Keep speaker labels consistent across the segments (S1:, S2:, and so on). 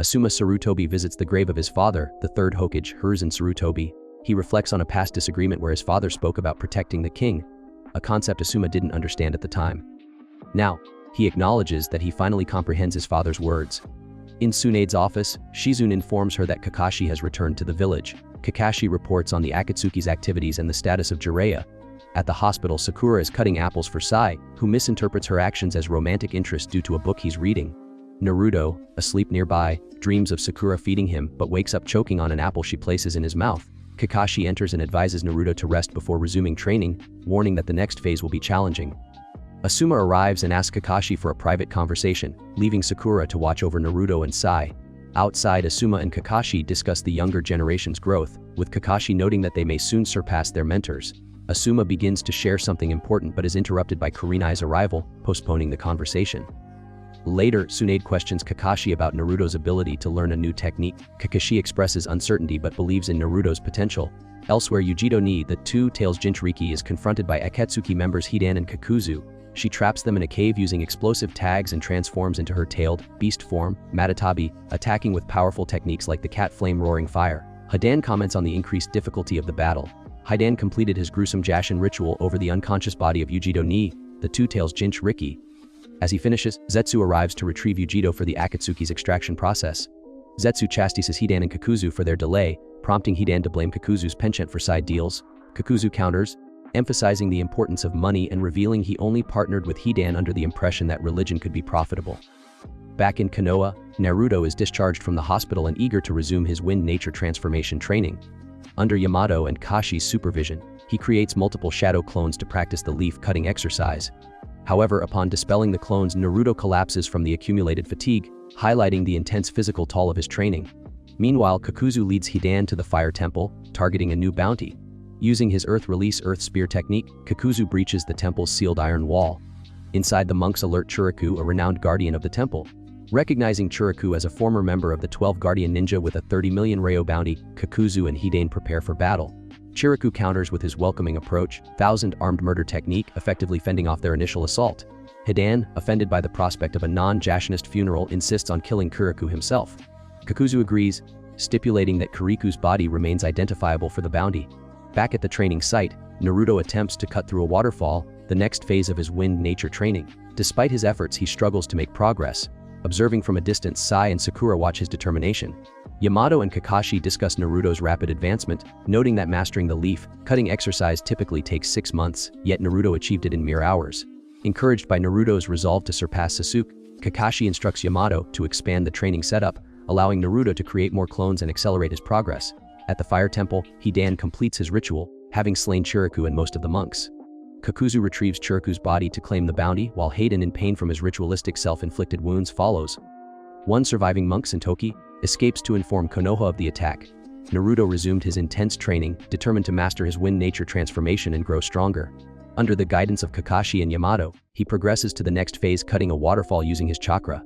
S1: Asuma Sarutobi visits the grave of his father, the third Hokage, Hiruzen Sarutobi. He reflects on a past disagreement where his father spoke about protecting the king, a concept Asuma didn't understand at the time. Now, he acknowledges that he finally comprehends his father's words. In Tsunade's office, Shizune informs her that Kakashi has returned to the village. Kakashi reports on the Akatsuki's activities and the status of Jiraiya. At the hospital, Sakura is cutting apples for Sai, who misinterprets her actions as romantic interest due to a book he's reading. Naruto, asleep nearby, dreams of Sakura feeding him but wakes up choking on an apple she places in his mouth. Kakashi enters and advises Naruto to rest before resuming training, warning that the next phase will be challenging. Asuma arrives and asks Kakashi for a private conversation, leaving Sakura to watch over Naruto and Sai. Outside, Asuma and Kakashi discuss the younger generation's growth, with Kakashi noting that they may soon surpass their mentors. Asuma begins to share something important but is interrupted by Kurenai's arrival, postponing the conversation. Later, Tsunade questions Kakashi about Naruto's ability to learn a new technique. Kakashi expresses uncertainty but believes in Naruto's potential. Elsewhere, Yujido Ni, the two-tails Jinchuriki, is confronted by Akatsuki members Hidan and Kakuzu. She traps them in a cave using explosive tags and transforms into her tailed beast form, Matatabi, attacking with powerful techniques like the cat flame roaring fire. Hidan comments on the increased difficulty of the battle. Hidan completed his gruesome Jashin ritual over the unconscious body of Yujido Ni, the two-tails Jinchuriki. As he finishes, Zetsu arrives to retrieve Yujido for the Akatsuki's extraction process. Zetsu chastises Hidan and Kakuzu for their delay, prompting Hidan to blame Kakuzu's penchant for side deals. Kakuzu counters, emphasizing the importance of money and revealing he only partnered with Hidan under the impression that religion could be profitable. Back in Konoha, Naruto is discharged from the hospital and eager to resume his wind nature transformation training. Under Yamato and Kashi's supervision, he creates multiple shadow clones to practice the leaf-cutting exercise. However, upon dispelling the clones, Naruto collapses from the accumulated fatigue, highlighting the intense physical toll of his training. Meanwhile, Kakuzu leads Hidan to the Fire Temple, targeting a new bounty. Using his Earth-Release Earth Spear technique, Kakuzu breaches the temple's sealed iron wall. Inside, the monks alert Churaku, a renowned guardian of the temple. Recognizing Churaku as a former member of the 12 Guardian Ninja with a 30 million Ryo bounty, Kakuzu and Hidan prepare for battle. Churaku counters with his welcoming approach, 1,000 armed murder technique, effectively fending off their initial assault. Hidan, offended by the prospect of a non-Jashinist funeral, insists on killing Churaku himself. Kakuzu agrees, stipulating that Kuriku's body remains identifiable for the bounty. Back at the training site, Naruto attempts to cut through a waterfall, the next phase of his wind nature training. Despite his efforts, he struggles to make progress. Observing from a distance, Sai and Sakura watch his determination. Yamato and Kakashi discuss Naruto's rapid advancement, noting that mastering the leaf-cutting exercise typically takes 6 months, yet Naruto achieved it in mere hours. Encouraged by Naruto's resolve to surpass Sasuke, Kakashi instructs Yamato to expand the training setup, allowing Naruto to create more clones and accelerate his progress. At the Fire Temple, Hidan completes his ritual, having slain Churaku and most of the monks. Kakuzu retrieves Churaku's body to claim the bounty, while Hidan, in pain from his ritualistic self-inflicted wounds, follows. One surviving monk, Sentoki, escapes to inform Konoha of the attack. Naruto resumed his intense training, determined to master his wind nature transformation and grow stronger. Under the guidance of Kakashi and Yamato, he progresses to the next phase, cutting a waterfall using his chakra.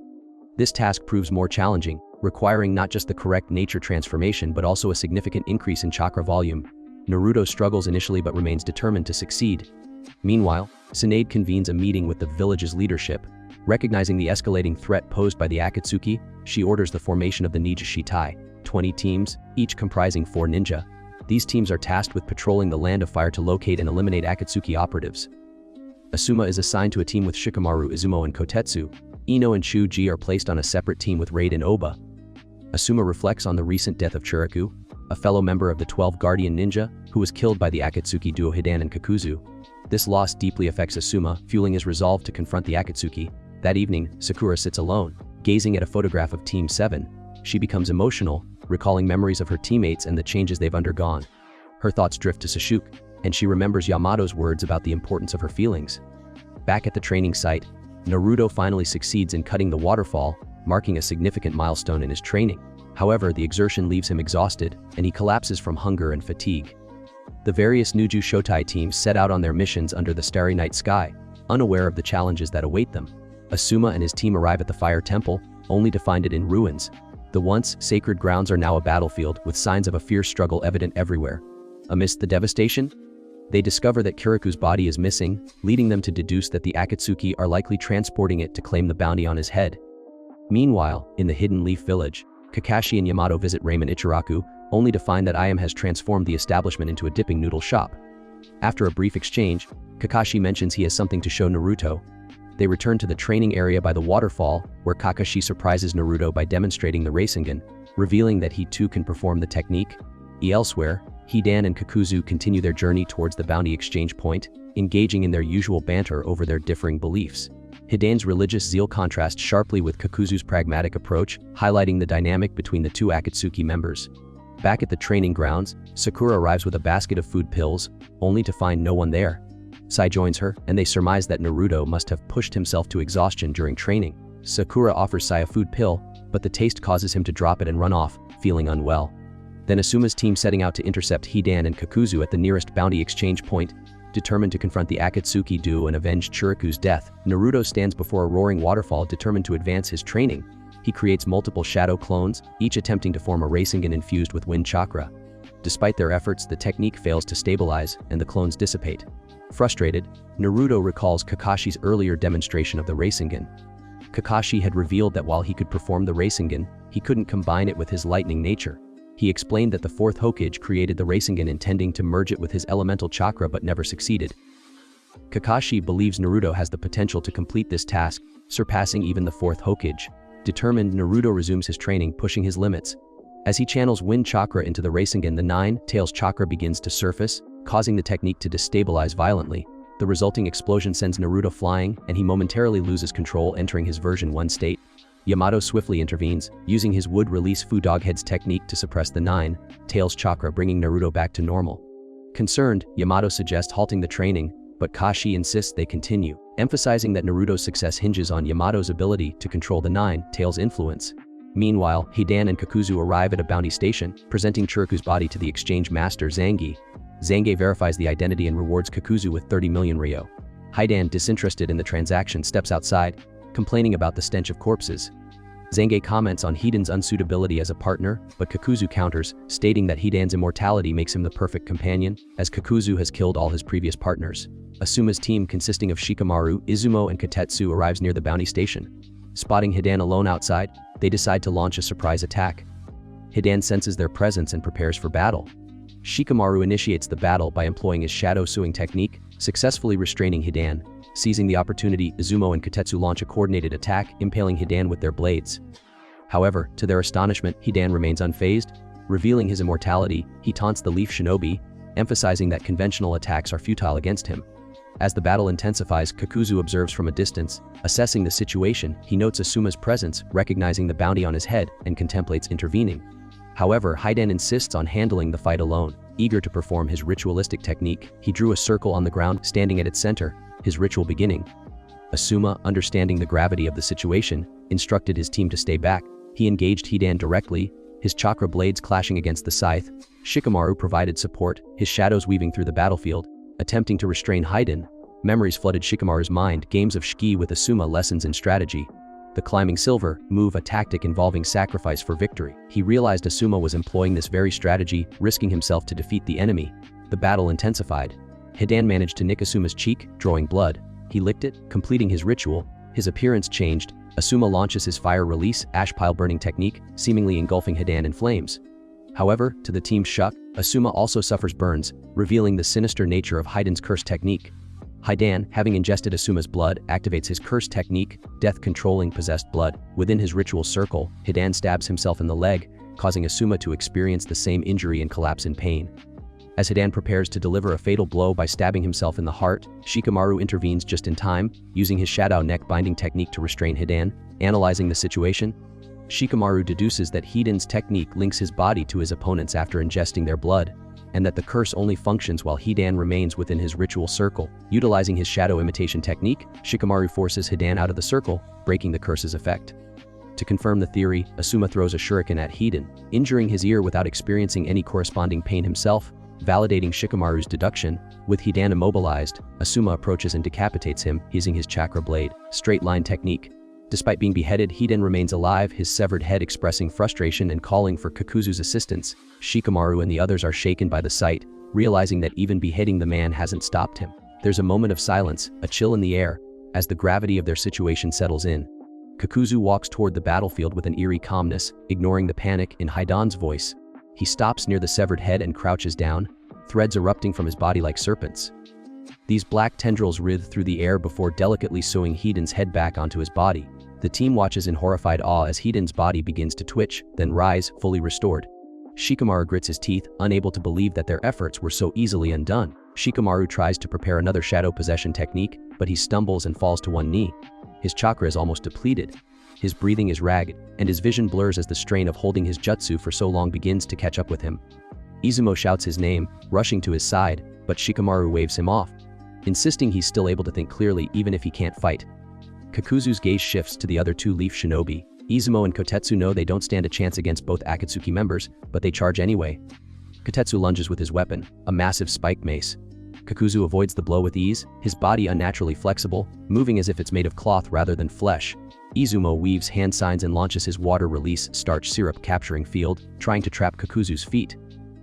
S1: This task proves more challenging, requiring not just the correct nature transformation but also a significant increase in chakra volume. Naruto struggles initially but remains determined to succeed. Meanwhile, Tsunade convenes a meeting with the village's leadership. Recognizing the escalating threat posed by the Akatsuki, she orders the formation of the Ninja Shitai, 20 teams, each comprising 4 ninja. These teams are tasked with patrolling the Land of Fire to locate and eliminate Akatsuki operatives. Asuma is assigned to a team with Shikamaru, Izumo, and Kotetsu. Ino and Chuji are placed on a separate team with Raid and Oba. Asuma reflects on the recent death of Churaku, a fellow member of the 12 Guardian Ninja, who was killed by the Akatsuki duo Hidan and Kakuzu. This loss deeply affects Asuma, fueling his resolve to confront the Akatsuki. That evening, Sakura sits alone, gazing at a photograph of Team 7. She becomes emotional, recalling memories of her teammates and the changes they've undergone. Her thoughts drift to Sasuke, and she remembers Yamato's words about the importance of her feelings. Back at the training site, Naruto finally succeeds in cutting the waterfall, marking a significant milestone in his training. However, the exertion leaves him exhausted, and he collapses from hunger and fatigue. The various Nuju Shotai teams set out on their missions under the starry night sky, unaware of the challenges that await them. Asuma and his team arrive at the Fire Temple, only to find it in ruins. The once sacred grounds are now a battlefield, with signs of a fierce struggle evident everywhere. Amidst the devastation, they discover that Kuriku's body is missing, leading them to deduce that the Akatsuki are likely transporting it to claim the bounty on his head. Meanwhile, in the Hidden Leaf Village, Kakashi and Yamato visit Ramen Ichiraku, only to find that IM has transformed the establishment into a dipping noodle shop. After a brief exchange, Kakashi mentions he has something to show Naruto. They return to the training area by the waterfall, where Kakashi surprises Naruto by demonstrating the Rasengan, revealing that he too can perform the technique. Elsewhere, Hidan and Kakuzu continue their journey towards the bounty exchange point, engaging in their usual banter over their differing beliefs. Hidan's religious zeal contrasts sharply with Kakuzu's pragmatic approach, highlighting the dynamic between the two Akatsuki members. Back at the training grounds, Sakura arrives with a basket of food pills, only to find no one there. Sai joins her, and they surmise that Naruto must have pushed himself to exhaustion during training. Sakura offers Sai a food pill, but the taste causes him to drop it and run off, feeling unwell. Then Asuma's team setting out to intercept Hidan and Kakuzu at the nearest bounty exchange point. Determined to confront the Akatsuki duo and avenge Chiriku's death, Naruto stands before a roaring waterfall determined to advance his training. He creates multiple shadow clones, each attempting to form a Rasengan infused with wind chakra. Despite their efforts, the technique fails to stabilize, and the clones dissipate. Frustrated, Naruto recalls Kakashi's earlier demonstration of the Rasengan. Kakashi had revealed that while he could perform the Rasengan, he couldn't combine it with his lightning nature. He explained that the fourth Hokage created the Rasengan intending to merge it with his elemental chakra but never succeeded. Kakashi believes Naruto has the potential to complete this task, surpassing even the fourth Hokage. Determined, Naruto resumes his training, pushing his limits. As he channels wind chakra into the Rasengan, the Nine Tails chakra begins to surface, causing the technique to destabilize violently. The resulting explosion sends Naruto flying, and he momentarily loses control, entering his version 1 state. Yamato swiftly intervenes, using his would-release Fu Doghead's technique to suppress the Nine Tails chakra, bringing Naruto back to normal. Concerned, Yamato suggests halting the training, but Kashi insists they continue, emphasizing that Naruto's success hinges on Yamato's ability to control the Nine Tails influence. Meanwhile, Hidan and Kakuzu arrive at a bounty station, presenting Chiriku's body to the exchange master Zangi. Zangi verifies the identity and rewards Kakuzu with 30 million ryo. Hidan, disinterested in the transaction, steps outside, complaining about the stench of corpses. Zangi comments on Hidan's unsuitability as a partner, but Kakuzu counters, stating that Hidan's immortality makes him the perfect companion, as Kakuzu has killed all his previous partners. Asuma's team, consisting of Shikamaru, Izumo, and Katetsu, arrives near the bounty station. Spotting Hidan alone outside, they decide to launch a surprise attack. Hidan senses their presence and prepares for battle. Shikamaru initiates the battle by employing his shadow suing technique, successfully restraining Hidan. Seizing the opportunity, Izumo and Katetsu launch a coordinated attack, impaling Hidan with their blades. However, to their astonishment, Hidan remains unfazed. Revealing his immortality, he taunts the Leaf Shinobi, emphasizing that conventional attacks are futile against him. As the battle intensifies, Kakuzu observes from a distance. Assessing the situation, he notes Asuma's presence, recognizing the bounty on his head, and contemplates intervening. However, Hidan insists on handling the fight alone. Eager to perform his ritualistic technique, he drew a circle on the ground, standing at its center, his ritual beginning. Asuma, understanding the gravity of the situation, instructed his team to stay back. He engaged Hidan directly, his chakra blades clashing against the scythe. Shikamaru provided support, his shadows weaving through the battlefield. Attempting to restrain Hidan, memories flooded Shikamaru's mind, games of shiki with Asuma, lessons in strategy. The climbing silver move, a tactic involving sacrifice for victory. He realized Asuma was employing this very strategy, risking himself to defeat the enemy. The battle intensified. Hidan managed to nick Asuma's cheek, drawing blood. He licked it, completing his ritual. His appearance changed. Asuma launches his fire release, ash pile burning technique, seemingly engulfing Hidan in flames. However, to the team's shock, Asuma also suffers burns, revealing the sinister nature of Hidan's curse technique. Hidan, having ingested Asuma's blood, activates his curse technique, death-controlling possessed blood. Within his ritual circle, Hidan stabs himself in the leg, causing Asuma to experience the same injury and collapse in pain. As Hidan prepares to deliver a fatal blow by stabbing himself in the heart, Shikamaru intervenes just in time, using his shadow neck binding technique to restrain Hidan. Analyzing the situation, Shikamaru deduces that Hidan's technique links his body to his opponents after ingesting their blood, and that the curse only functions while Hidan remains within his ritual circle. Utilizing his shadow imitation technique, Shikamaru forces Hidan out of the circle, breaking the curse's effect. To confirm the theory, Asuma throws a shuriken at Hidan, injuring his ear without experiencing any corresponding pain himself. Validating Shikamaru's deduction, with Hidan immobilized, Asuma approaches and decapitates him, using his chakra blade, straight line technique. Despite being beheaded, Hidan remains alive, his severed head expressing frustration and calling for Kakuzu's assistance. Shikamaru and the others are shaken by the sight, realizing that even beheading the man hasn't stopped him. There's a moment of silence, a chill in the air, as the gravity of their situation settles in. Kakuzu walks toward the battlefield with an eerie calmness, ignoring the panic in Hidan's voice. He stops near the severed head and crouches down, threads erupting from his body like serpents. These black tendrils writhe through the air before delicately sewing Hidan's head back onto his body. The team watches in horrified awe as Hidan's body begins to twitch, then rise, fully restored. Shikamaru grits his teeth, unable to believe that their efforts were so easily undone. Shikamaru tries to prepare another shadow possession technique, but he stumbles and falls to one knee. His chakra is almost depleted. His breathing is ragged, and his vision blurs as the strain of holding his jutsu for so long begins to catch up with him. Izumo shouts his name, rushing to his side, but Shikamaru waves him off, insisting he's still able to think clearly even if he can't fight. Kakuzu's gaze shifts to the other two Leaf Shinobi. Izumo and Kotetsu know they don't stand a chance against both Akatsuki members, but they charge anyway. Kotetsu lunges with his weapon, a massive spike mace. Kakuzu avoids the blow with ease, his body unnaturally flexible, moving as if it's made of cloth rather than flesh. Izumo weaves hand signs and launches his water-release starch syrup capturing field, trying to trap Kakuzu's feet.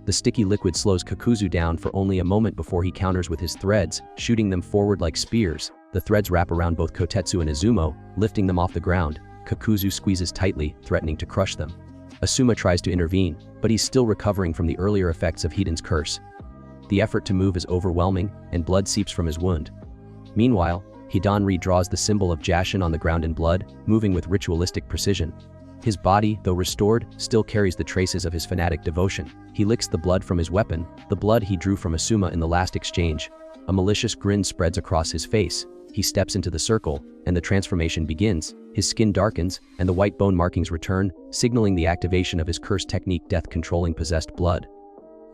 S1: The sticky liquid slows Kakuzu down for only a moment before he counters with his threads, shooting them forward like spears. The threads wrap around both Kotetsu and Izumo, lifting them off the ground. Kakuzu squeezes tightly, threatening to crush them. Asuma tries to intervene, but he's still recovering from the earlier effects of Hidan's curse. The effort to move is overwhelming, and blood seeps from his wound. Meanwhile, Hidan redraws the symbol of Jashin on the ground in blood, moving with ritualistic precision. His body, though restored, still carries the traces of his fanatic devotion. He licks the blood from his weapon, the blood he drew from Asuma in the last exchange. A malicious grin spreads across his face. He steps into the circle, and the transformation begins. His skin darkens, and the white bone markings return, signaling the activation of his curse technique, death controlling possessed blood.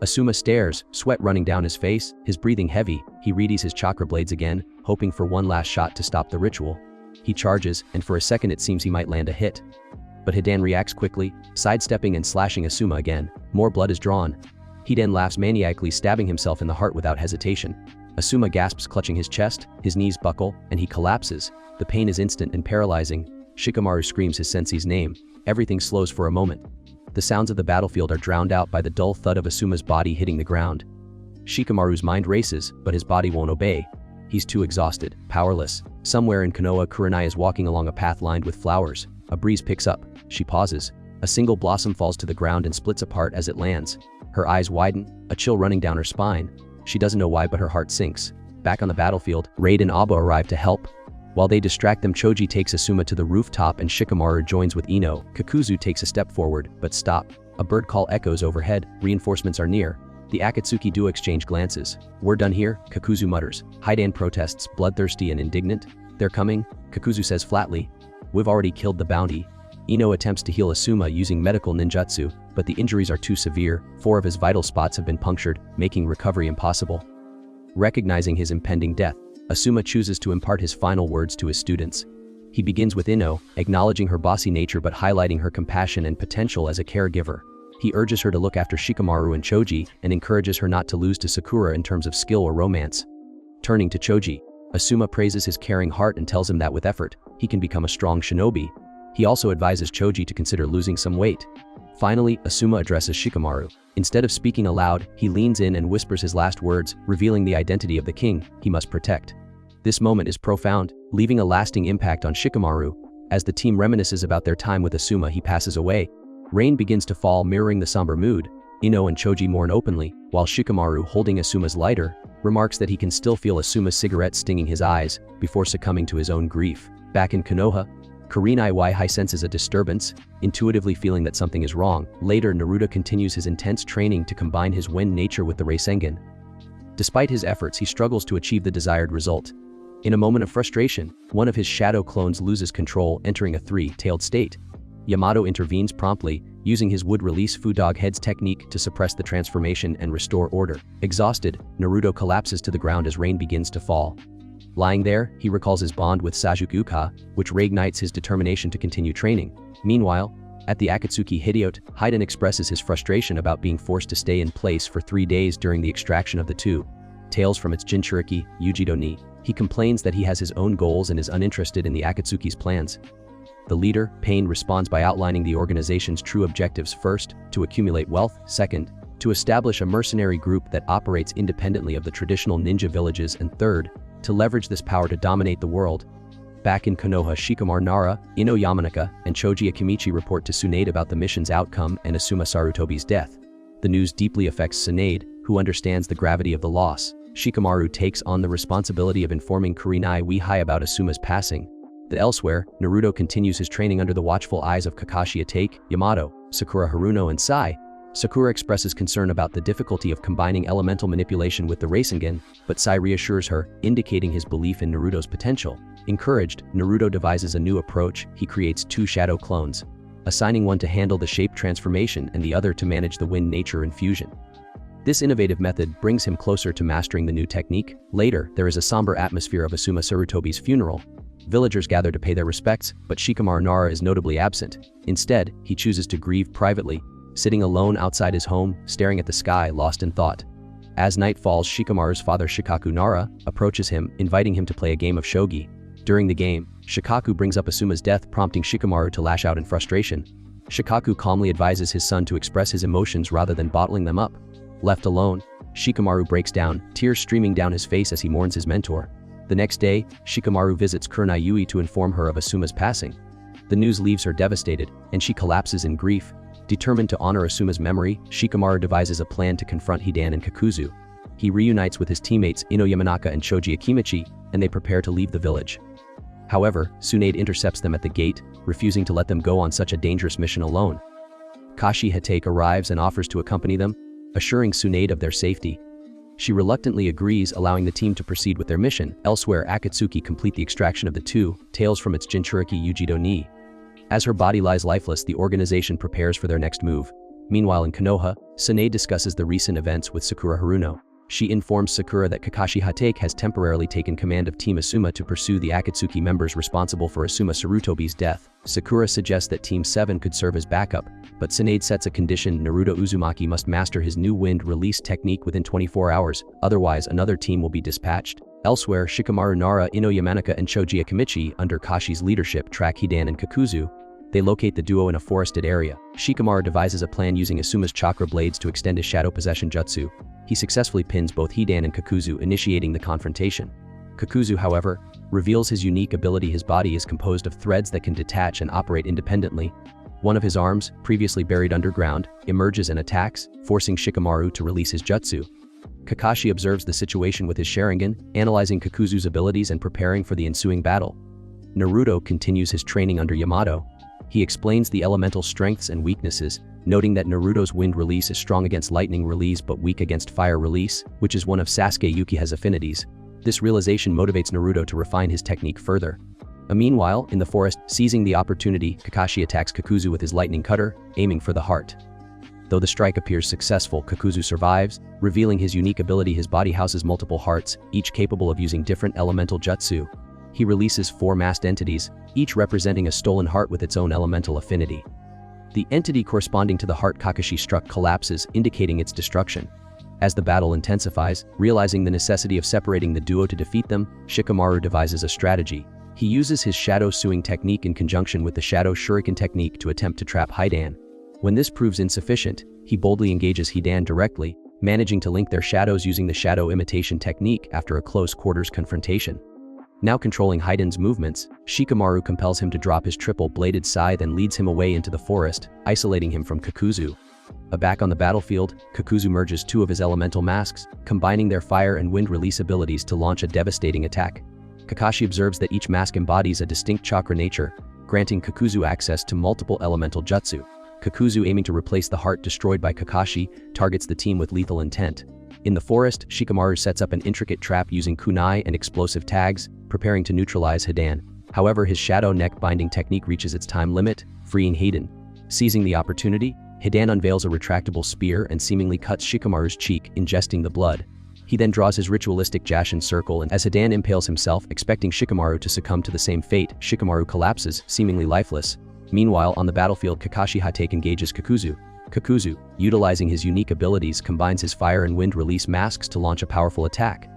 S1: Asuma stares, sweat running down his face, his breathing heavy. He readies his chakra blades again, hoping for one last shot to stop the ritual. He charges, and for a second it seems he might land a hit. But Hidan reacts quickly, sidestepping and slashing Asuma again. More blood is drawn. Hidan laughs maniacally, stabbing himself in the heart without hesitation. Asuma gasps, clutching his chest, his knees buckle, and he collapses. The pain is instant and paralyzing. Shikamaru screams his sensei's name. Everything slows for a moment. The sounds of the battlefield are drowned out by the dull thud of Asuma's body hitting the ground. Shikamaru's mind races, but his body won't obey. He's too exhausted, powerless. Somewhere in Konoha, Kurenai is walking along a path lined with flowers. A breeze picks up. She pauses. A single blossom falls to the ground and splits apart as it lands. Her eyes widen, a chill running down her spine. She doesn't know why, but her heart sinks. Back on the battlefield, Raid and Aba arrive to help. While they distract them, Choji takes Asuma to the rooftop and Shikamaru joins with Ino. Kakuzu takes a step forward, but stop. A bird call echoes overhead. Reinforcements are near. The Akatsuki duo exchange glances. "We're done here," Kakuzu mutters. Hidan protests, bloodthirsty and indignant. "They're coming," Kakuzu says flatly. "We've already killed the bounty." Ino attempts to heal Asuma using medical ninjutsu, but the injuries are too severe. 4 of his vital spots have been punctured, making recovery impossible. Recognizing his impending death, Asuma chooses to impart his final words to his students. He begins with Ino, acknowledging her bossy nature but highlighting her compassion and potential as a caregiver. He urges her to look after Shikamaru and Choji and encourages her not to lose to Sakura in terms of skill or romance. Turning to Choji, Asuma praises his caring heart and tells him that with effort, he can become a strong shinobi. He also advises Choji to consider losing some weight. Finally, Asuma addresses Shikamaru. Instead of speaking aloud, he leans in and whispers his last words, revealing the identity of the king he must protect. This moment is profound, leaving a lasting impact on Shikamaru. As the team reminisces about their time with Asuma, he passes away. Rain begins to fall, mirroring the somber mood. Ino and Choji mourn openly, while Shikamaru, holding Asuma's lighter, remarks that he can still feel Asuma's cigarette stinging his eyes before succumbing to his own grief. Back in Konoha, Kurenai Waihai senses a disturbance, intuitively feeling that something is wrong. Later, Naruto continues his intense training to combine his Wen nature with the Rasengan. Despite his efforts, he struggles to achieve the desired result. In a moment of frustration, one of his shadow clones loses control, entering a three-tailed state. Yamato intervenes promptly, using his would-release Fudog Head's technique to suppress the transformation and restore order. Exhausted, Naruto collapses to the ground as rain begins to fall. Lying there, he recalls his bond with Sajuki Uka, which reignites his determination to continue training. Meanwhile, at the Akatsuki Hideote, Hidan expresses his frustration about being forced to stay in place for 3 days during the extraction of the two tails from its Jinchuriki, Yujido-ni. He complains that he has his own goals and is uninterested in the Akatsuki's plans. The leader, Pain, responds by outlining the organization's true objectives: first, to accumulate wealth; second, to establish a mercenary group that operates independently of the traditional ninja villages; and third, to leverage this power to dominate the world. Back in Konoha, Shikamaru Nara, Ino Yamanaka, and Choji Akimichi report to Tsunade about the mission's outcome and Asuma Sarutobi's death. The news deeply affects Tsunade, who understands the gravity of the loss. Shikamaru takes on the responsibility of informing Kurenai Weihai about Asuma's passing. Elsewhere, Naruto continues his training under the watchful eyes of Kakashi Itachi, Yamato, Sakura Haruno, and Sai. Sakura expresses concern about the difficulty of combining elemental manipulation with the Rasengan, but Sai reassures her, indicating his belief in Naruto's potential. Encouraged, Naruto devises a new approach. He creates 2 shadow clones, assigning one to handle the shape transformation and the other to manage the wind nature infusion. This innovative method brings him closer to mastering the new technique. Later, there is a somber atmosphere of Asuma Sarutobi's funeral. Villagers gather to pay their respects, but Shikamaru Nara is notably absent. Instead, he chooses to grieve privately, sitting alone outside his home, staring at the sky, lost in thought. As night falls, Shikamaru's father Shikaku Nara approaches him, inviting him to play a game of shogi. During the game, Shikaku brings up Asuma's death, prompting Shikamaru to lash out in frustration. Shikaku calmly advises his son to express his emotions rather than bottling them up. Left alone, Shikamaru breaks down, tears streaming down his face as he mourns his mentor. The next day, Shikamaru visits Kurenai Yui to inform her of Asuma's passing. The news leaves her devastated, and she collapses in grief. Determined to honor Asuma's memory, Shikamaru devises a plan to confront Hidan and Kakuzu. He reunites with his teammates Ino Yamanaka and Choji Akimichi, and they prepare to leave the village. However, Tsunade intercepts them at the gate, refusing to let them go on such a dangerous mission alone. Kashi Hatake arrives and offers to accompany them, assuring Tsunade of their safety. She reluctantly agrees, allowing the team to proceed with their mission. Elsewhere, Akatsuki complete the extraction of the 2 tails from its Jinchuriki Yujido ni. As her body lies lifeless, the organization prepares for their next move. Meanwhile in Konoha, Tsunade discusses the recent events with Sakura Haruno. She informs Sakura that Kakashi Hatake has temporarily taken command of Team Asuma to pursue the Akatsuki members responsible for Asuma Sarutobi's death. Sakura suggests that Team 7 could serve as backup, but Tsunade sets a condition: Naruto Uzumaki must master his new wind release technique within 24 hours, otherwise another team will be dispatched. Elsewhere, Shikamaru Nara, Ino Yamanaka, and Choji Akimichi, under Kashi's leadership, track Hidan and Kakuzu. They locate the duo in a forested area. Shikamaru devises a plan using Asuma's chakra blades to extend his shadow possession jutsu. He successfully pins both Hidan and Kakuzu, initiating the confrontation. Kakuzu, however, reveals his unique ability. His body is composed of threads that can detach and operate independently. One of his arms, previously buried underground, emerges and attacks, forcing Shikamaru to release his jutsu. Kakashi observes the situation with his Sharingan, analyzing Kakuzu's abilities and preparing for the ensuing battle. Naruto continues his training under Yamato. He explains the elemental strengths and weaknesses, noting that Naruto's wind release is strong against lightning release but weak against fire release, which is one of Sasuke Uchiha's affinities. This realization motivates Naruto to refine his technique further. Meanwhile, in the forest, seizing the opportunity, Kakashi attacks Kakuzu with his lightning cutter, aiming for the heart. Though the strike appears successful, Kakuzu survives, revealing his unique ability. His body houses multiple hearts, each capable of using different elemental jutsu. He releases 4 masked entities, each representing a stolen heart with its own elemental affinity. The entity corresponding to the heart Kakashi struck collapses, indicating its destruction. As the battle intensifies, realizing the necessity of separating the duo to defeat them, Shikamaru devises a strategy. He uses his Shadow Suing technique in conjunction with the Shadow Shuriken technique to attempt to trap Hidan. When this proves insufficient, he boldly engages Hidan directly, managing to link their shadows using the Shadow Imitation technique after a close quarters confrontation. Now controlling Hidan's movements, Shikamaru compels him to drop his triple-bladed scythe and leads him away into the forest, isolating him from Kakuzu. Back on the battlefield, Kakuzu merges 2 of his elemental masks, combining their fire and wind release abilities to launch a devastating attack. Kakashi observes that each mask embodies a distinct chakra nature, granting Kakuzu access to multiple elemental jutsu. Kakuzu, aiming to replace the heart destroyed by Kakashi, targets the team with lethal intent. In the forest, Shikamaru sets up an intricate trap using kunai and explosive tags, preparing to neutralize Hidan. However, his shadow neck binding technique reaches its time limit, freeing Hidan. Seizing the opportunity, Hidan unveils a retractable spear and seemingly cuts Shikamaru's cheek, ingesting the blood. He then draws his ritualistic Jashin circle, and as Hidan impales himself, expecting Shikamaru to succumb to the same fate, Shikamaru collapses, seemingly lifeless. Meanwhile, on the battlefield, Kakashi Hatake engages Kakuzu. Kakuzu, utilizing his unique abilities, combines his fire and wind release masks to launch a powerful attack.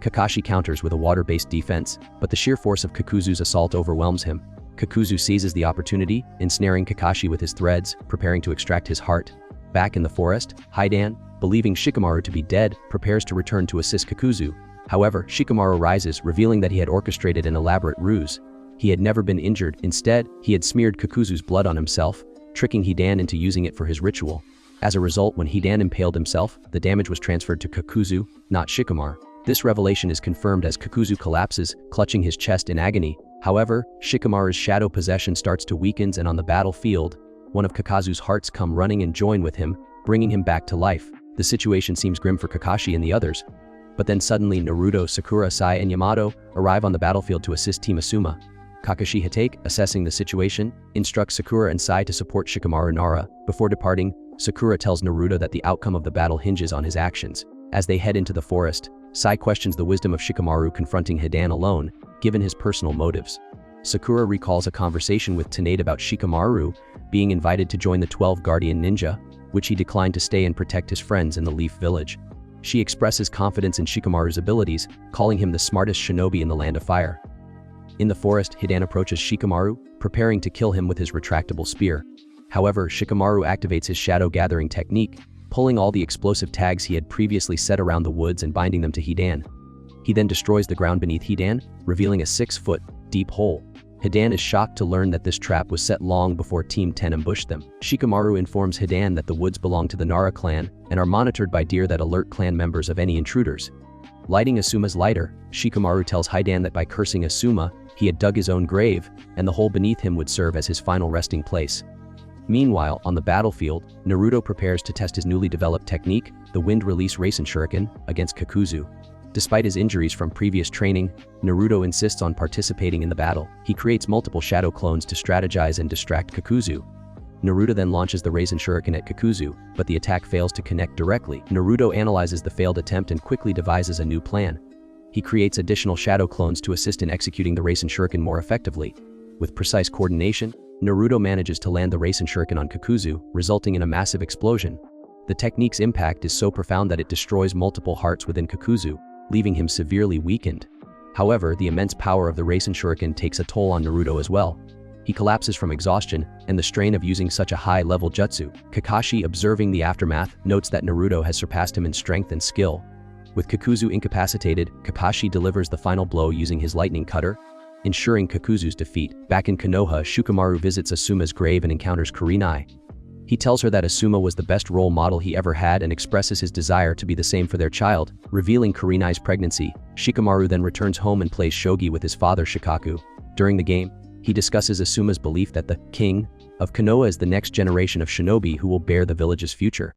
S1: Kakashi counters with a water-based defense, but the sheer force of Kakuzu's assault overwhelms him. Kakuzu seizes the opportunity, ensnaring Kakashi with his threads, preparing to extract his heart. Back in the forest, Hidan, believing Shikamaru to be dead, prepares to return to assist Kakuzu. However, Shikamaru rises, revealing that he had orchestrated an elaborate ruse. He had never been injured. Instead, he had smeared Kakuzu's blood on himself, tricking Hidan into using it for his ritual. As a result, when Hidan impaled himself, the damage was transferred to Kakuzu, not Shikamaru. This revelation is confirmed as Kakuzu collapses, clutching his chest in agony. However, Shikamaru's shadow possession starts to weaken, and on the battlefield, one of Kakazu's hearts come running and join with him, bringing him back to life. The situation seems grim for Kakashi and the others. But then suddenly Naruto, Sakura, Sai, and Yamato arrive on the battlefield to assist Team Asuma. Kakashi Hatake, assessing the situation, instructs Sakura and Sai to support Shikamaru Nara. Before departing, Sakura tells Naruto that the outcome of the battle hinges on his actions. As they head into the forest, Sai questions the wisdom of Shikamaru confronting Hidan alone, given his personal motives. Sakura recalls a conversation with Tsunade about Shikamaru being invited to join the 12 Guardian Ninja, which he declined to stay and protect his friends in the Leaf Village. She expresses confidence in Shikamaru's abilities, calling him the smartest shinobi in the Land of Fire. In the forest, Hidan approaches Shikamaru, preparing to kill him with his retractable spear. However, Shikamaru activates his shadow gathering technique, pulling all the explosive tags he had previously set around the woods and binding them to Hidan. He then destroys the ground beneath Hidan, revealing a 6-foot deep hole. Hidan is shocked to learn that this trap was set long before Team 10 ambushed them. Shikamaru informs Hidan that the woods belong to the Nara clan and are monitored by deer that alert clan members of any intruders. Lighting Asuma's lighter, Shikamaru tells Hidan that by cursing Asuma, he had dug his own grave, and the hole beneath him would serve as his final resting place. Meanwhile, on the battlefield, Naruto prepares to test his newly developed technique, the Wind Release Rasen Shuriken, against Kakuzu. Despite his injuries from previous training, Naruto insists on participating in the battle. He creates multiple shadow clones to strategize and distract Kakuzu. Naruto then launches the Rasen Shuriken at Kakuzu, but the attack fails to connect directly. Naruto analyzes the failed attempt and quickly devises a new plan. He creates additional shadow clones to assist in executing the Rasen Shuriken more effectively. With precise coordination, Naruto manages to land the Rasen Shuriken on Kakuzu, resulting in a massive explosion. The technique's impact is so profound that it destroys multiple hearts within Kakuzu, leaving him severely weakened. However, the immense power of the Rasen Shuriken takes a toll on Naruto as well. He collapses from exhaustion and the strain of using such a high-level jutsu. Kakashi, observing the aftermath, notes that Naruto has surpassed him in strength and skill. With Kakuzu incapacitated, Kakashi delivers the final blow using his lightning cutter, ensuring Kakuzu's defeat. Back in Konoha, Shikamaru visits Asuma's grave and encounters Kurenai. He tells her that Asuma was the best role model he ever had and expresses his desire to be the same for their child, revealing Kurenai's pregnancy. Shikamaru then returns home and plays shogi with his father Shikaku. During the game, he discusses Asuma's belief that the king of Konoha is the next generation of shinobi who will bear the village's future.